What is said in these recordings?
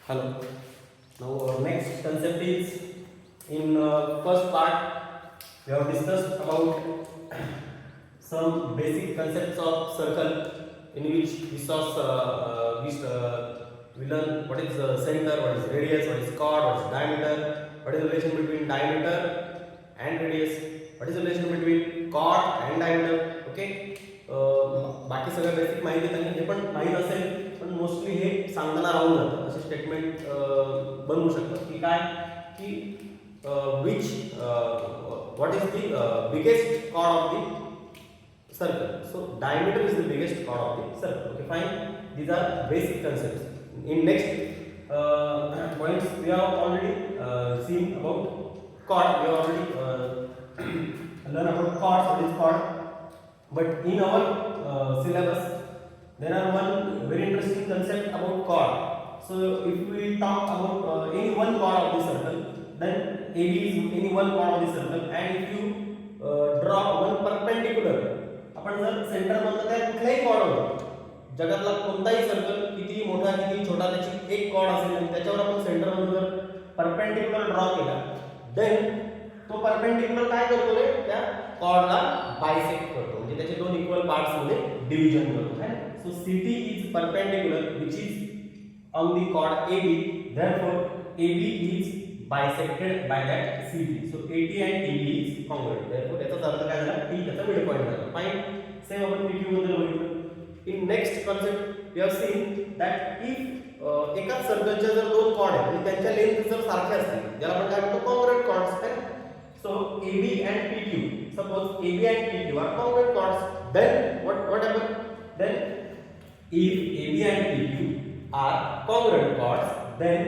Hello. Now our next concept is in first part we have discussed about some basic concepts of circle in which we saw we learn what is center, what is radius, what is chord, what is diameter, what is the relation between diameter and radius, what is the relation between chord and diameter. Okay. बाकी सगळ्या basic माहिती त्यांनी हे पण माहीत असेल पण mostly हे सांगताना राहून जातं असे स्टेटमेंट बनवू शकतात की काय की which what is the biggest chord of the circle. So diameter is the biggest chord of the circle. Okay fine. These are basic concepts. In next points we have already seen about chord. We have already learned about chords. What is chord? But in our syllabus there are one very interesting concept about chord. So if we talk about any one chord of the circle, then AB is any one chord of the circle, and if you draw one perpendicular, आपण जर centre म्हणतो त्या कुठलाही chord जगातला कोणताही circle किती मोठा किती छोटा त्याची एक chord असेल आणि त्याच्यावर आपण सेंटर म्हणून जर परपेंडिक्युलर ड्रॉ केला, देन तो परपेंडिक्युलर काय करतो रे त्या कॉर्डला बायसेक्ट करतो म्हणजे त्याचे दोन इक्वल पार्ट्स मध्ये डिवीजन करतो है. So CT is perpendicular which is on the chord AB, therefore AB is bisected by that CT. So AT and TB is congruent. Therefore याचा अर्थ काय झाला T त्याचा मिड पॉइंट झाला. फाइन. सेम आपण PQ मध्ये बघितलं. In next concept we have seen that if एकाच सर्कलच्या जर दोन कॉर्ड आहेत आणि त्यांच्या लेंथ जर सारख्या असतील ज्याला आपण काय म्हणतो कॉंग्रुएंट कॉर्ड्स है. So AB and PQ, suppose AB and PQ are congruent chords, then what happen? Then if AB and PQ are congruent chords, then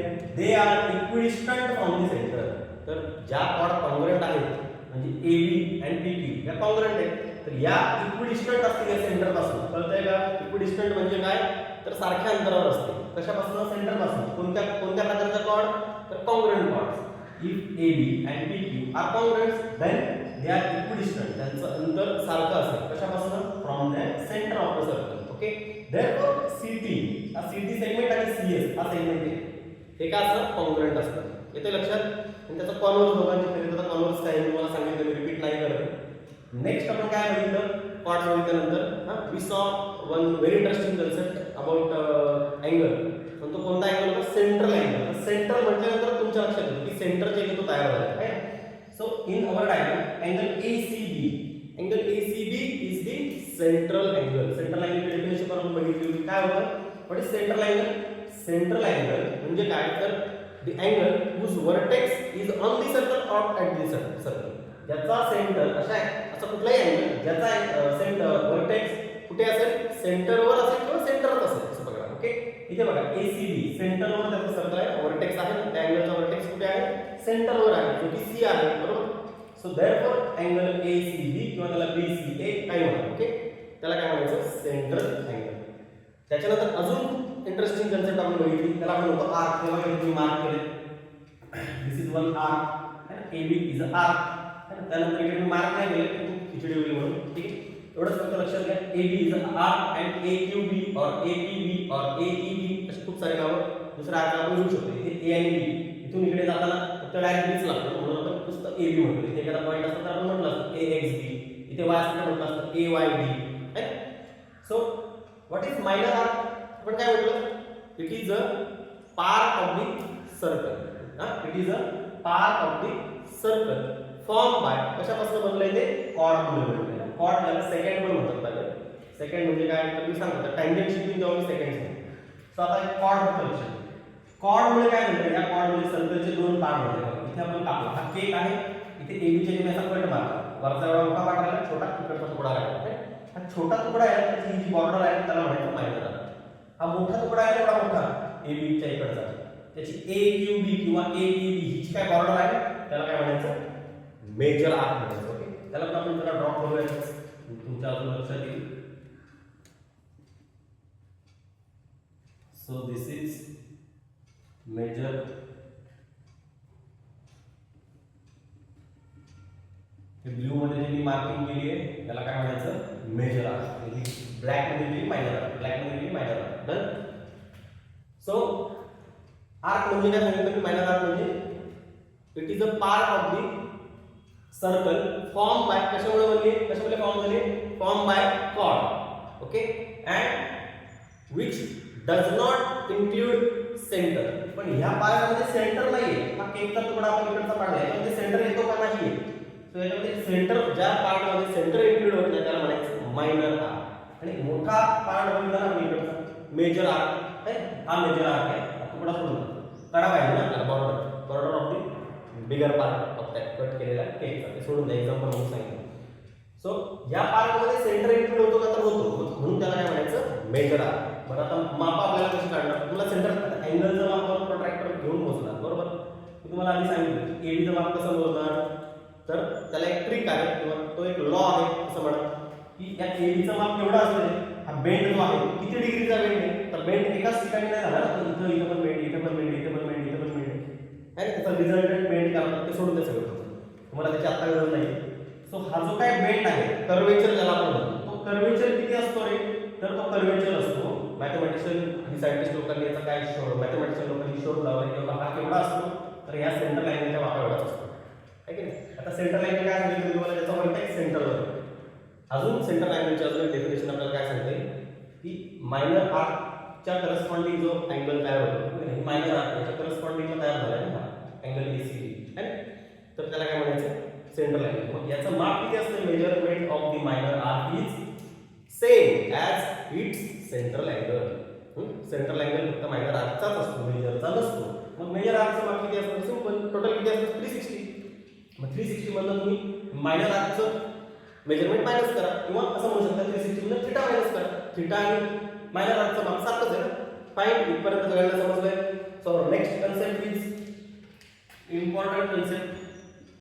they are equidistant from the center. तर ज्या chord congruent आहेत म्हणजे AB and PQ या congruent आहेत तर या equidistant असतील या सेंटर पासून. कळतंय का? equidistant म्हणजे काय तर सारख्या अंतरावर असते. कशापासून? सेंटर पासून. कोणत्या प्रकारचा chord तर congruent chords. If AB and PQ are congruent, then they are equidistant. त्यांचं अंतर सारखं असेल. कशापासून? From the center of the circle. Okay. Therefore CT, हा CT सेगमेंट आणि CS हा सेगमेंट आहे. हे काय असतं? कॉंग्रुएंट असतं. येते लक्षात? आणि त्याचा कॉन्व्हर्स दोघांची तरी त्याचा कॉन्व्हर्स काय मी तुम्हाला सांगितलं मी रिपीट नाही करत. नेक्स्ट आपण काय बघितलं? कॉर्ड्स बघितल्यानंतर वी सॉ one very interesting concept about angle. पण तो कोणता अँगल होता? Central angle. सेंट्रल म्हटल्यानंतर तुमच्या लक्षात येतं की सेंटरचे हेतू तयार झाले आहे. So in our diagram angle ACB is the central angle. Central अँगलची डेफिनेशन आपण बघितली होती. काय होतं? What is central angle? Central angle म्हणजे काय तर the angle whose vertex is on the circle or at the circle. ज्याचा सेंटर असा कुठलाही अँगल ज्याचा सेंटर वर्टेक्स कुठे असेल? सेंटरवर असेल किंवा सेंटरच असेल असं बघा. ओके. इथे बघा ACB सेंटरवर त्याचं सर्कल आहे, वर्टेक्स आहे. त्या अँगलचा वर्टेक्स कुठे आहे? सेंटरवर आहे जो की C आहे. बरोबर. सो देयरफॉर अँगल ACB किंवा त्याला BCA काय म्हणतात? ओके. त्याला काय म्हणायचं? Central angle. त्याच्यानंतर अजून इंटरेस्टिंग कन्सेप्ट आपण बघितली त्याला आपण म्हणतो आर्क. तेव्हा तुम्ही मार्क केले दिस इज वन आर्क है. AB is a arc. त्यानंतर इकडे मी मार्क नाही केले खूप खिचडी होईल म्हणून. ठीक आहे. एवढंच फक्त लक्षात घ्या. AB is a arc and AQB और APB और AEB असे खूप सारे नावं दुसऱ्या आर्क आपण घेऊ शकतो. इथे A आणि B इथून इकडे जाताना फक्त डायरेक्ट बीच लागतो म्हणून आपण नुसतं AB म्हणतो. इथे एखादा पॉईंट असतो तर आपण म्हटलं असतं AXB. इथे Y असतं तर म्हटलं असतं AYB है. So what is minor arc? आपण काय म्हटलं? It is a part of the circle. It is a part of the circle form bye कशापासून बनलंय ते? कॉर्ड मुळे बनलंय. कॉर्ड याला सेकंड पण म्हणतात पहिले. सेकंड म्हणजे काय तर मी सांगतो टँजंट शिकून जेव्हा मी सेकंड सांगतो. सो आता कॉर्ड कलेक्शन. कॉर्ड मुळे काय म्हणतात? या कॉर्ड मुळे सर्कलचे दोन पार्ट होते. इथे आपण कापला हा केक आहे. इथे AB चे तुम्ही असा कट मारला. वरचा एवढा मोठा पार्ट राहिला, छोटा तिकडचा तुकडा राहिला. हा छोटा तुकडा आहे त्याची जी बॉर्डर आहे त्याला म्हणायचं मायनर आर्क. हा मोठा तुकडा आहे एवढा मोठा AB च्या इकडचा त्याची AQB किंवा APB हिची काय बॉर्डर आहे त्याला काय म्हणायचं? मेजर आर्क म्हणायचं. ओके. त्याला पण आपण जरा ड्रॉ करूया तुमच्या अजून लक्षात येईल. So this is major blue मध्ये जी मार्किंग केली आहे त्याला काय म्हणायचं? Major arc. ब्लॅक मध्ये जी मायनर आर्क. ब्लॅक मध्ये जी minor arc. Done. So arc म्हणजे काय सांगितलं मी? मायनर आर्क म्हणजे it is a part of the circle form by, कशामुळे फॉर्म झाले? Form by chord. Okay, and which does not include center. पण ह्या पार्टमध्ये सेंटर नाहीये. हा केकचा तुकडा आपण इकडचा पाडलाय, त्यामध्ये सेंटर येतो का नाही? सो याच्यामध्ये सेंटर, ज्या पार्टमध्ये सेंटर इन्क्लूड होत नाही त्याला म्हणायचं मायनर आर्क. आणि मोठा पार्ट बघितला ना इकडचा मेजर आर्क आहे, हा मेजर आर्क आहे. तुकडा सोडून कडा पाहिजे ना आपल्याला, border of the bigger part of that cut केलेला केकचा, ते सोडून द्या, एक्झाम्पल म्हणून सांगितलं. सो या पार्टमध्ये सेंटर इन्क्लूड होतो का? तर होतो, म्हणून त्याला काय म्हणायचं? Major arc. बरं, आता माप आपल्याला कशी काढणार? तुम्हाला सेंटर अँगलचं माप आपण प्रोट्रॅक्टर घेऊन मोजणार, बरोबर? मी तुम्हाला आधी सांगितलं की एबीचं माप कसं मोजणार? तर त्याला एक ट्रिक आहे किंवा तो एक लॉ आहे असं म्हणा की या एबीचं माप एवढं असतं. हा बेंड जो आहे किती डिग्रीचा बेंड आहे? तर बेंड एकाच ठिकाणी नाही झाला ना, तर इथं पण बेंड, इथं पण बेंड, इथं पण बेंड, इथं पण बेंड आहे. त्याचा रिझल्टंट बेंड करतात ते सोडून द्या सगळं, तुम्हाला त्याची आता गरज नाही. सो हा जो काय बेंड आहे, कर्वेचर ज्याला आपण म्हणतो, तो कर्वेचर किती असतो रे? तर तो कर्वेचर असतो, मॅथमॅटिशियन आणि सायंटिस्ट लोकांनी याचा काय मॅथमॅटिशियन लोकांनी शोध लावला की हा केवढा असतो? तर या सेंटर लाईनच्या मापा एवढाच असतो, आहे की नाही? आता सेंटर लाईन काय सांगितलं तुम्हाला? त्याचा व्हर्टेक्स सेंटरवर. अजून सेंटर लाईनची अजून डेफिनेशन आपल्याला काय सांगते की मायनर आर्कच्या करस्पॉन्डिंग जो अँगल तयार होतो, मायनर आर्कच्या करस्पॉन्डिंगला तयार झाला आहे ना अँगल एसीबी, है. तर त्याला काय म्हणायचं? Centre line. मग याचं माप किती असतं? Measurement of the minor arc is same as its central angle. Central angle फक्त मायनर आर्कचाच असतो, मेजरचा नसतो. मग मेजर आर्कचं माप किती असतं? सिंपल, टोटल किती असतं? 360. मग 360 मधनं तुम्ही मायनर आर्कचं मेजरमेंट मायनस करा, किंवा असं म्हणू शकता 360 मधनं थिटा मायनस करा. थिटा आणि मायनर आर्कचं माप सारखंच आहे ना. फाईन, इथपर्यंत सगळ्यांना समजलंय. So next concept is important